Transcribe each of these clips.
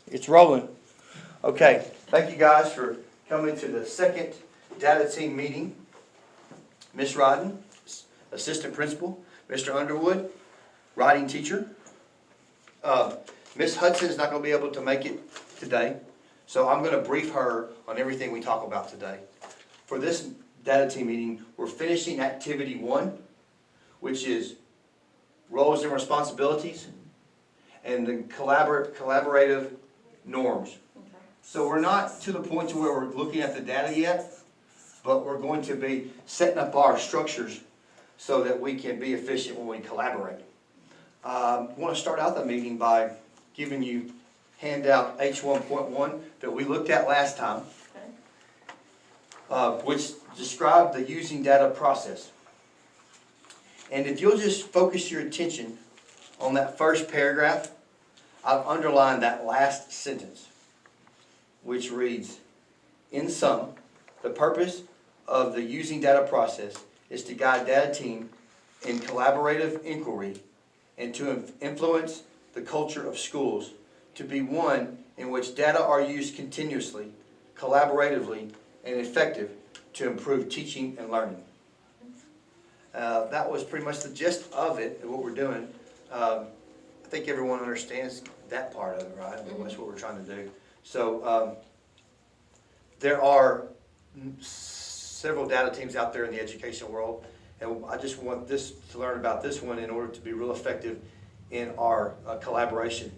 It's rolling. Okay, thank you guys for coming to the second data team meeting. Miss Rodden, assistant principal, Mr. Underwood, writing teacher. Miss Hudson is not going to be able to make it today, so I'm going to brief her on everything we talk about today. For this data team meeting, we're finishing activity 1, which is roles and responsibilities, and the collaborative norms. So we're not to the point to where we're looking at the data yet, but we're going to be setting up our structures so that we can be efficient when we collaborate. I want to start out the meeting by giving you handout H1.1 that we looked at last time, which described the using data process. And if you'll just focus your attention on that first paragraph, I've underlined that last sentence, which reads, in sum, the purpose of the using data process is to guide data team in collaborative inquiry and to influence the culture of schools to be one in which data are used continuously, collaboratively, and effective to improve teaching and learning. That was pretty much the gist of it, of what we're doing. I think everyone understands that part of it, right? That's what we're trying to do. So there are several data teams out there in the education world, and I just want this to learn about this one in order to be real effective in our collaboration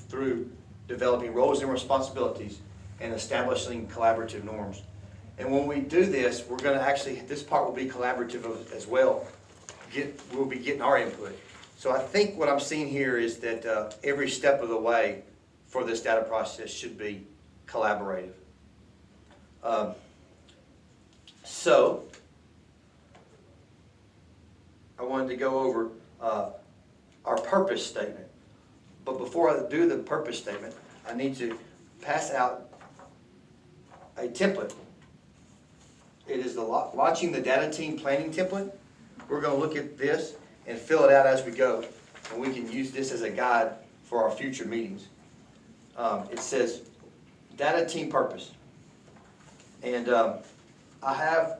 through developing roles and responsibilities and establishing collaborative norms. And when we do this, we're going to actually, this part will be collaborative as well. We'll be getting our input. So I think what I'm seeing here is that every step of the way for this data process should be collaborative. So I wanted to go over our purpose statement. But before I do the purpose statement, I need to pass out a template. It is the Launching the Data Team Planning template. We're going to look at this and fill it out as we go. And we can use this as a guide for our future meetings. It says Data Team Purpose. And I have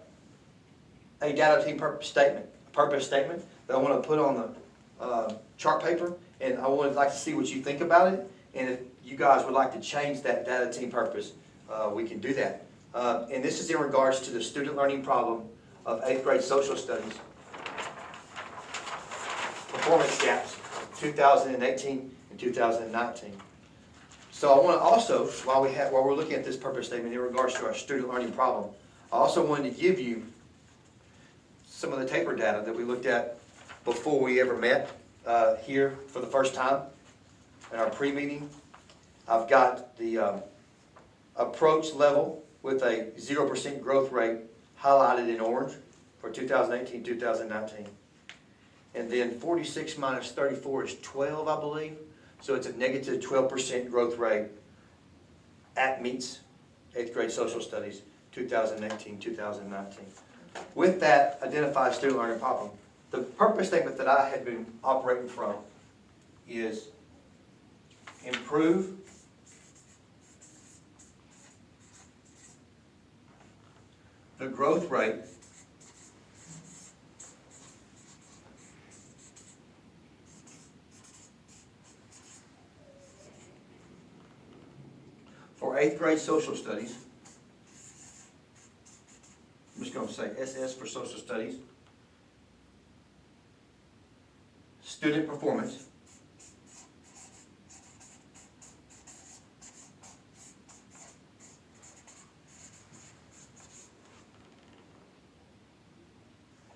a Data Team Purpose statement that I want to put on the chart paper. And I would like to see what you think about it. And if you guys would like to change that Data Team Purpose, we can do that. And this is in regards to the student learning problem of 8th grade social studies. Performance gaps, 2018 and 2019. So I want to also, while we're looking at this purpose statement in regards to our student learning problem, I also wanted to give you some of the taper data that we looked at before we ever met here for the first time in our pre-meeting. I've got the approach level with a 0% growth rate highlighted in orange for 2018-2019. And then 46 minus 34 is 12, I believe. So it's a negative 12% growth rate at meets 8th grade social studies 2018-2019. With that identified student learning problem, the purpose statement that I had been operating from is improve the growth rate for 8th grade social studies. I'm just going to say SS for social studies. Student performance.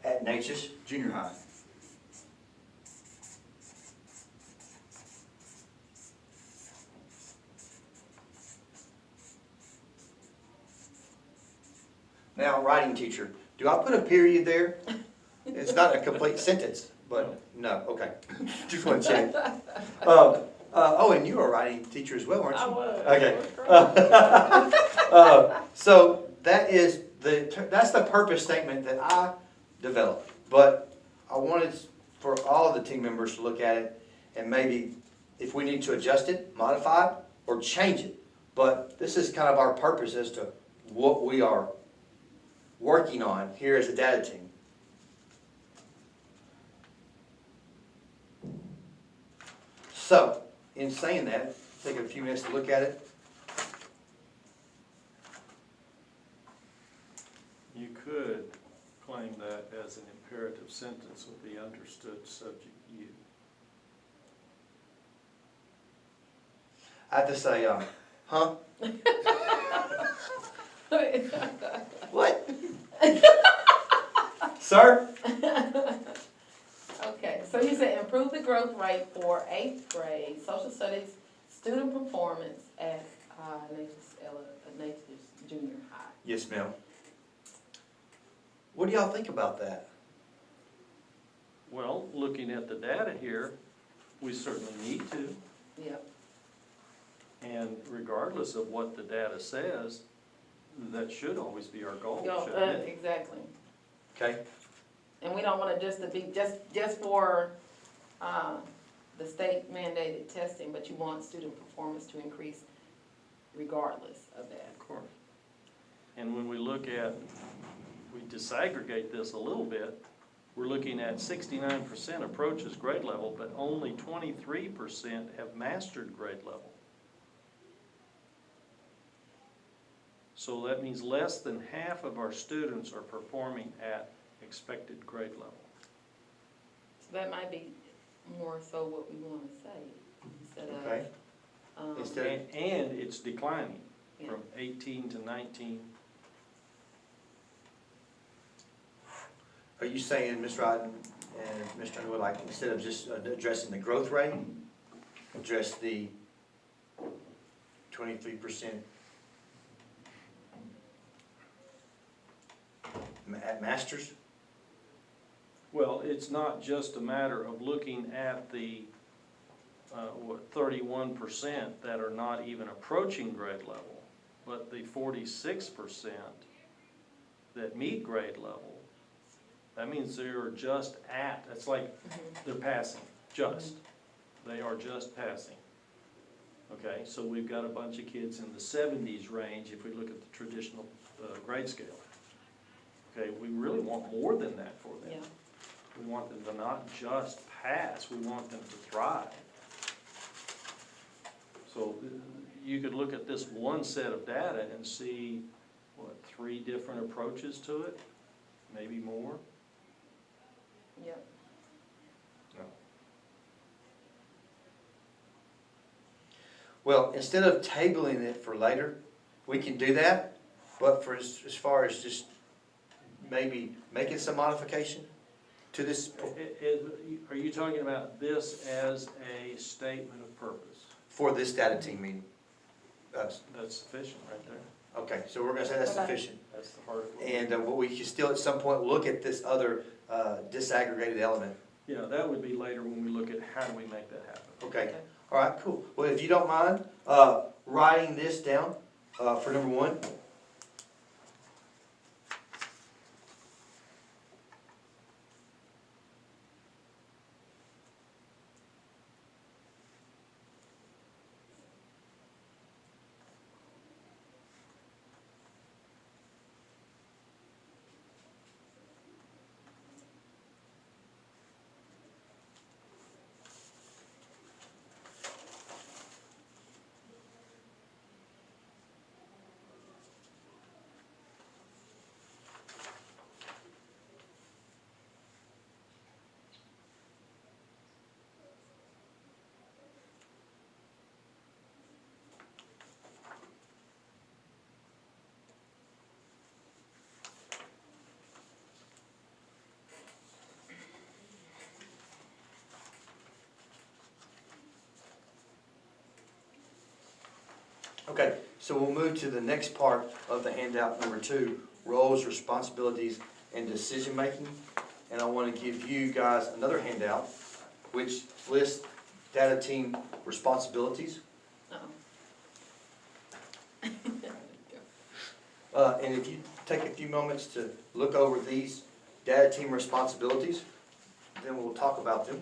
At Natchez Junior High. Now, writing teacher. Do I put a period there? It's not a complete sentence, but no, okay. Just want to check. Oh, and you were a writing teacher as well, weren't you? I was. Okay. So that's the purpose statement that I developed. But I wanted for all of the team members to look at it and maybe if we need to adjust it, modify it, or change it. But this is kind of our purpose as to what we are working on here as a data team. So, in saying that, take a few minutes to look at it. You could claim that as an imperative sentence with the understood subject you. I have to say, huh? What? Sir? Okay, so you said improve the growth rate for 8th grade social studies student performance at Nature's Junior High. Yes, ma'am. What do y'all think about that? Well, looking at the data here, we certainly need to, Yep. and regardless of what the data says, that should always be our goal, Yo, shouldn't it? exactly. Okay? And we don't want it just to be, just for the state mandated testing, but you want student performance to increase regardless of that. Of course. And when we look at, we disaggregate this a little bit, we're looking at 69% approaches grade level, but only 23% have mastered grade level. So that means less than half of our students are performing at expected grade level. So that might be more so what we want to say instead of. Okay. Instead And it's declining Yeah. from 18 to 19. Are you saying, Ms. Rodden and Mr. Underwood, like instead of just addressing the growth rate, address the 23% at masters? Well, it's not just a matter of looking at the 31% that are not even approaching grade level, but the 46% that meet grade level. That means they are just at, it's like they're passing, just. They are just passing. Okay, so we've got a bunch of kids in the 70s range if we look at the traditional grade scale. Okay, we really want more than that for them. Yeah. We want them to not just pass, we want them to thrive. So you could look at this one set of data and see, what, 3 different approaches to it? Maybe more? Yep. No. Well, instead of tabling it for later, we can do that, but for as far as just maybe making some modification to this Are you talking about this as a statement of purpose? for this data team meeting. That's sufficient right there. Okay, so we're gonna say that's Okay. sufficient. That's the heart of it. And but we can still at some point look at this other disaggregated element. Yeah, that would be later when we look at how do we make that happen. Okay, all right, cool. Well, if you don't mind writing this down for number 1. Okay, so we'll move to the next part of the handout, number 2, roles, responsibilities, and decision-making. And I want to give you guys another handout, which lists data team responsibilities. Uh-oh. And if you take a few moments to look over these data team responsibilities, then we'll talk about them.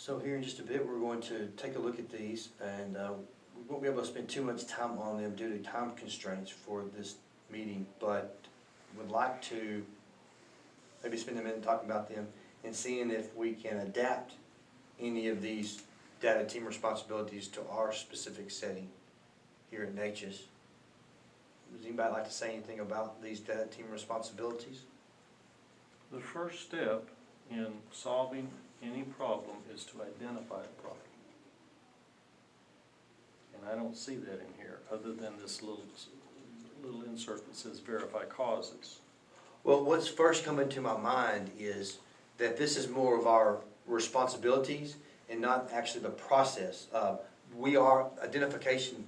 So here in just a bit, we're going to take a look at these, and we won't be able to spend too much time on them due to time constraints for this meeting, but would like to maybe spend a minute talking about them and seeing if we can adapt any of these data team responsibilities to our specific setting here at Natchez. Does anybody like to say anything about these data team responsibilities? The first step in solving any problem is to identify the problem. And I don't see that in here, other than this little insert that says verify causes. Well, what's first coming to my mind is that this is more of our responsibilities and not actually the process. Identification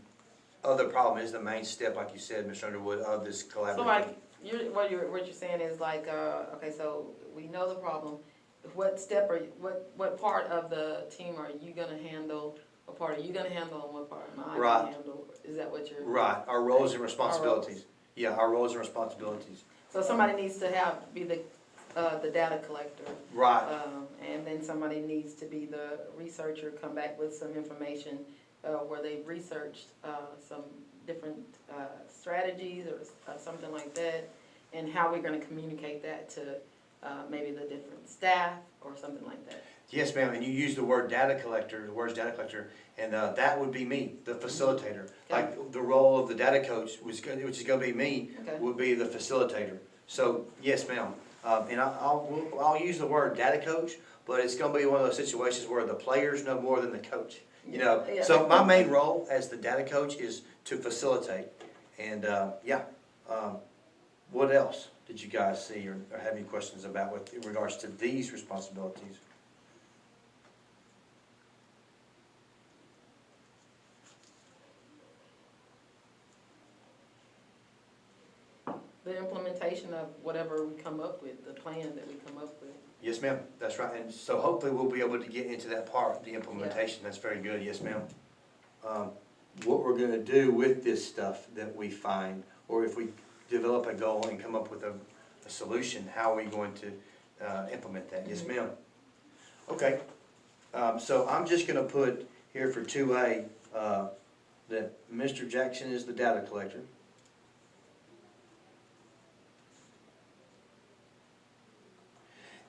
of the problem is the main step, like you said, Mr. Underwood, of this collaborative. So like, what you're saying is like, okay, so we know the problem. What step what part of the team are you gonna handle? What part are you gonna handle and what part am I Right. gonna handle? Is that what you're? Right, our roles and responsibilities. roles. Yeah, our roles and responsibilities. So somebody needs to be the data collector. Right, And then somebody needs to be the researcher, come back with some information, where they've researched, some different, strategies or something like that, and how we're gonna communicate that to, maybe the different staff or something like that. yes, ma'am, and you use the word data collector, the words data collector, and that would be me, the facilitator. Like the role of the data coach, which is gonna be me, Okay. would be the facilitator. So, yes, ma'am, and I'll use the word data coach, but it's gonna be one of those situations where the players know more than the coach. You know, Yeah. so my main role as the data coach is to facilitate, and, what else did you guys see or have any questions about in regards to these responsibilities? The implementation of whatever we come up with, the plan that we come up with. Yes, ma'am, that's right, and so hopefully we'll be able to get into that part, the implementation, that's very good, yes, ma'am. What we're gonna do with this stuff that we find, or if we develop a goal and come up with a solution, how are we going to implement that? Yes, ma'am. Okay, so I'm just gonna put here for 2A, that Mr. Jackson is the data collector.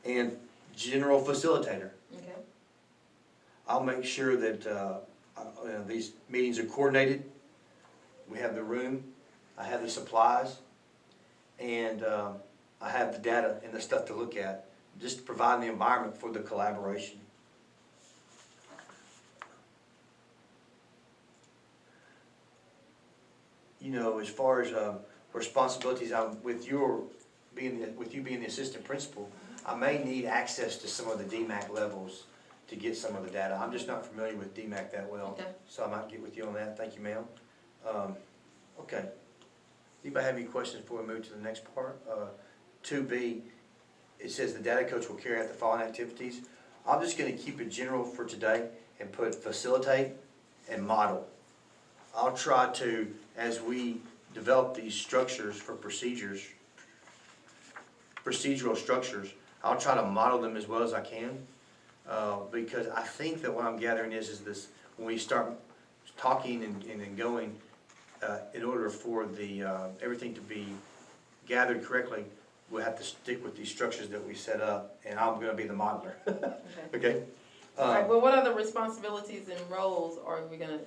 And general facilitator. Okay. I'll make sure that these meetings are coordinated. We have the room, I have the supplies, and I have the data and the stuff to look at, just to provide the environment for the collaboration. You know, as far as responsibilities, with you being the assistant principal, I may need access to some of the DMAC levels to get some of the data. I'm just not familiar with DMAC that well, Okay. so I might get with you on that. Thank you, ma'am. Okay. Anybody have any questions before we move to the next part? 2B, it says the data coach will carry out the following activities. I'm just gonna keep it general for today and put facilitate and model. I'll try to, as we develop these structures for procedural structures, I'll try to model them as well as I can, because I think that what I'm gathering is this, when we start talking and then going, in order for everything to be gathered correctly, we'll have to stick with these structures that we set up, and I'm gonna be the modeler. Okay? All right, well, what other responsibilities and roles are we gonna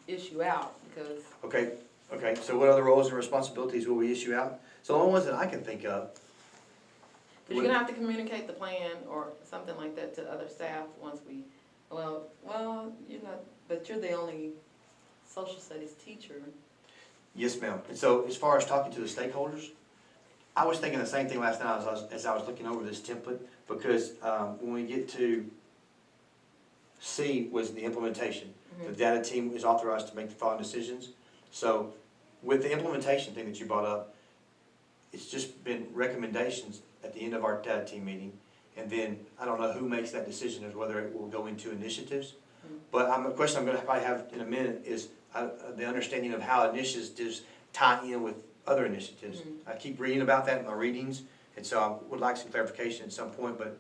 issue out? Because, Okay, so what other roles and responsibilities will we issue out? So the only ones that I can think of. you're gonna have to communicate the plan or something like that to other staff once we, well, you're not, but you're the only social studies teacher. Yes, ma'am. And so as far as talking to the stakeholders, I was thinking the same thing last night as I was looking over this template, because when we get to C was the implementation. The data team is authorized to make the following decisions. So with the implementation thing that you brought up, it's just been recommendations at the end of our data team meeting. And then I don't know who makes that decision as whether it will go into initiatives. But a question I'm gonna probably have in a minute is the understanding of how initiatives tie in with other initiatives. I keep reading about that in my readings, and so I would like some clarification at some point, but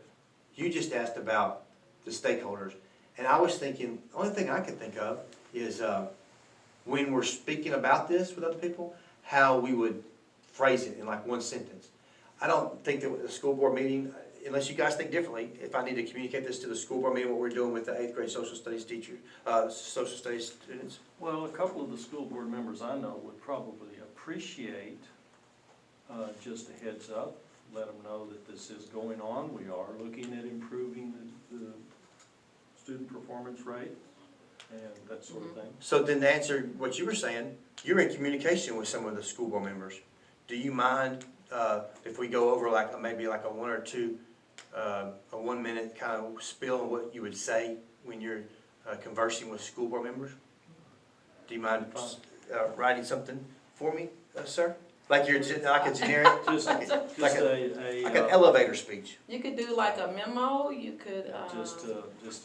you just asked about the stakeholders, And I was thinking, the only thing I could think of is, when we're speaking about this with other people, how we would phrase it in like one sentence. I don't think that with a school board meeting, unless you guys think differently, if I need to communicate this to the school board meeting, what we're doing with the 8th grade social studies teacher, social studies students. Well, a couple of the school board members I know would probably appreciate just a heads up, let them know that this is going on. We are looking at improving the student performance rate and that sort of thing. So then to answer what you were saying, you're in communication with some of the school board members. Do you mind if we go over like maybe like a 1 or 2, a 1 minute kind of spill on what you would say when you're conversing with school board members? Do you mind writing something for me, sir? Like you're like a generic, Just like a like an elevator speech. You could do like a memo, you could, just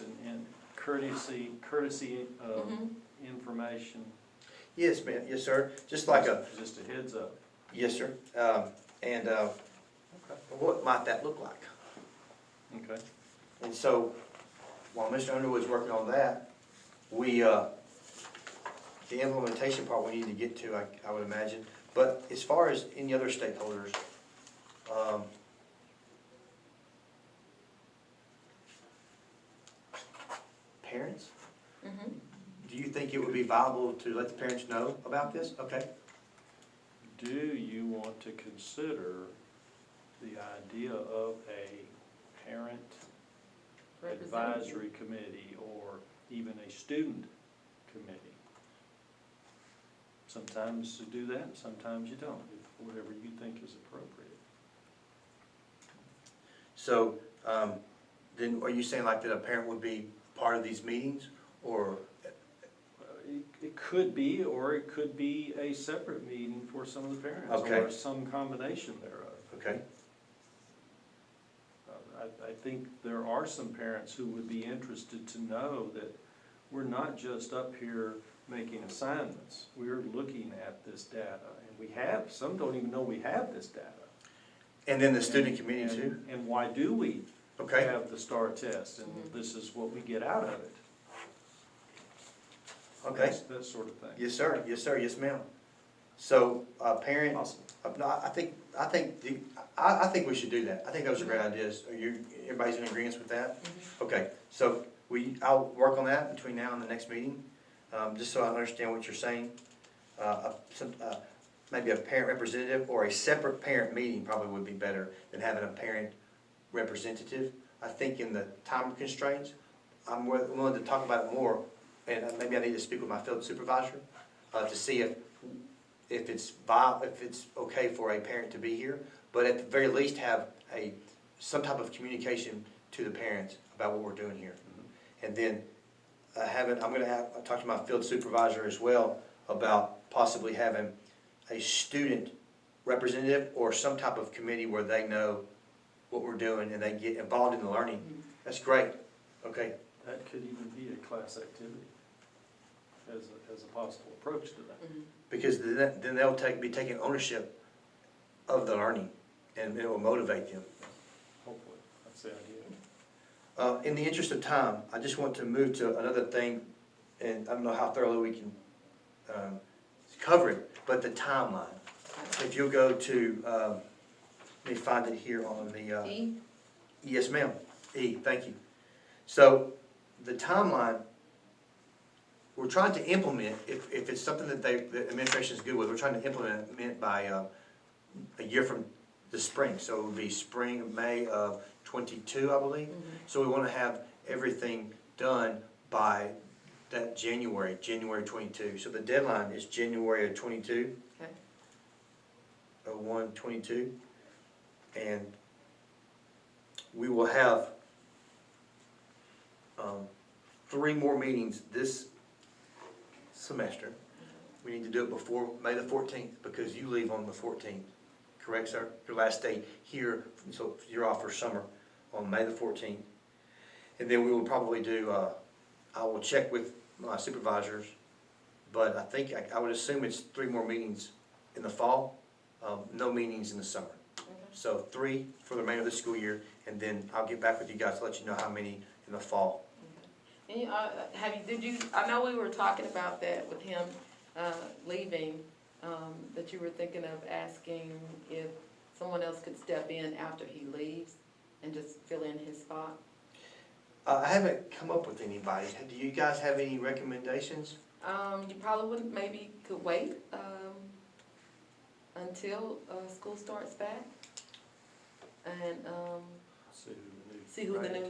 an courtesy mhm. information, Yes, ma'am. Yes, sir. Just like a just a heads up. yes, sir. And what might that look like? Okay. And so, while Mr. Underwood's working on that, we, the implementation part we need to get to, I would imagine. But as far as any other stakeholders, parents, Mhm. do you think it would be viable to let the parents know about this? Okay. Do you want to consider the idea of a parent advisory committee or even a student committee? Sometimes you do that, sometimes you don't, whatever you think is appropriate. So, then are you saying like that a parent would be part of these meetings, or? It could be, or it could be a separate meeting for some of the parents, Okay. or some combination thereof. Okay, I think there are some parents who would be interested to know that we're not just up here making assignments. We're looking at this data, and we have, some don't even know we have this data. and then the student committee And- too? And why do we Okay, have the STAR test, and this is what we get out of it. okay. That sort of thing. Yes, sir. Yes, sir. Yes, ma'am. So, parent, Awesome. no, I think we should do that. I think those are great ideas. Are you, everybody's in agreement with that? Okay, so I'll work on that between now and the next meeting, just so I understand what you're saying. Maybe a parent representative or a separate parent meeting probably would be better than having a parent representative. I think in the time constraints, I'm willing to talk about it more, and maybe I need to speak with my field supervisor to see if it's okay for a parent to be here, but at the very least have some type of communication to the parents about what we're doing here. And then I'm gonna talk to my field supervisor as well about possibly having a student representative or some type of committee where they know what we're doing and they get involved in the learning. That's great. Okay, That could even be a class activity as a possible approach to that. because then they'll be taking ownership of the learning, and it will motivate them. Hopefully, that's the idea. In the interest of time, I just want to move to another thing, and I don't know how thoroughly we can cover it, but the timeline. If you'll go to, let me find it here on the, E? yes ma'am, E, thank you. So, the timeline, we're trying to implement, if it's something that the administration is good with, we're trying to implement it by a year from the spring. So it would be spring of May of '22, I believe. So we want to have everything done by that January 22. So the deadline is January of '22. Okay. 01/22. And we will have 3 more meetings this semester. We need to do it before May the 14th because you leave on the 14th. Correct, sir? Your last day here, so you're off for summer on May the 14th. And then we will probably do, I will check with my supervisors, but I think, I would assume it's 3 more meetings in the fall, no meetings in the summer. So 3 for the remainder of the school year, and then I'll get back with you guys to let you know how many in the fall. And, I know we were talking about that with him, leaving, that you were thinking of asking if someone else could step in after he leaves and just fill in his spot. I haven't come up with anybody. Do you guys have any recommendations? You probably wouldn't, maybe could wait, until, school starts back. And, see who the new,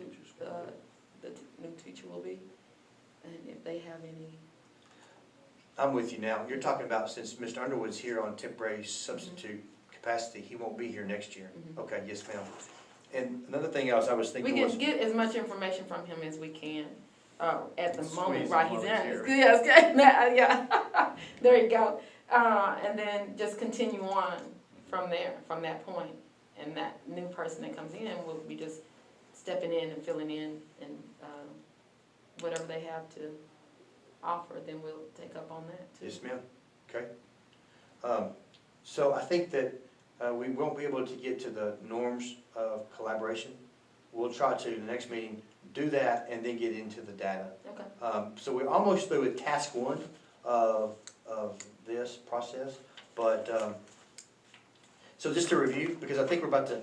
new teacher will be, and if they have any. I'm with you now. You're talking about since Mr. Underwood's here on temporary substitute capacity, he won't be here next year. Mhm. Okay, yes, ma'am. And another thing else I was We thinking was, can get as much information from him as we can, at the Squeeze moment, him while he's while in. he's here. Yes, yeah, there you go. And then just continue on from there, from that point. And that new person that comes in will be just stepping in and filling in, and, whatever they have to offer, then we'll take up on that too. yes, ma'am. Okay. So I think that we won't be able to get to the norms of collaboration. We'll try to, the next meeting, do that and then get into the data. Okay. So we're almost through with task one of this process, but, so just to review, because I think we're about to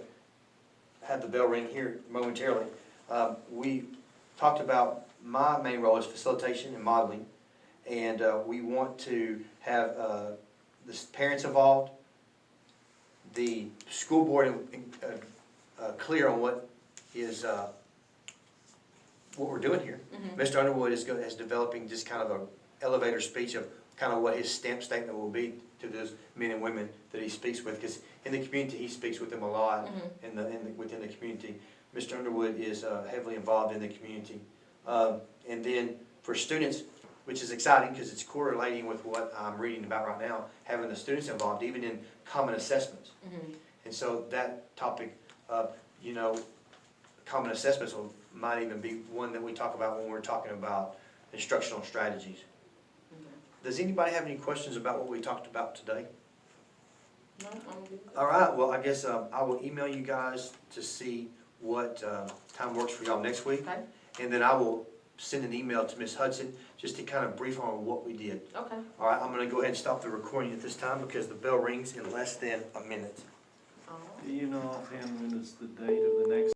have the bell ring here momentarily. We talked about my main role is facilitation and modeling, and we want to have the parents involved, the school board clear on what is what we're doing here. Mhm. Mr. Underwood is developing just kind of an elevator speech of kind of what his stamp statement will be to those men and women that he speaks with, because in the community, he speaks with them a lot, Mhm. within the community. Mr. Underwood is heavily involved in the community. And then for students, which is exciting because it's correlating with what I'm reading about right now, having the students involved even in common assessments. Mhm. And so that topic, you know, common assessments might even be one that we talk about when we're talking about instructional strategies. Okay. Does anybody have any questions about what we talked about today? No, I'm good. All right, well, I guess I will email you guys to see what time works for y'all next week. Okay, And then I will send an email to Ms. Hudson just to kind of brief on what we did. okay. All right, I'm gonna go ahead and stop the recording at this time because the bell rings in less than a minute. All right. Do you know offhand when is the date of the next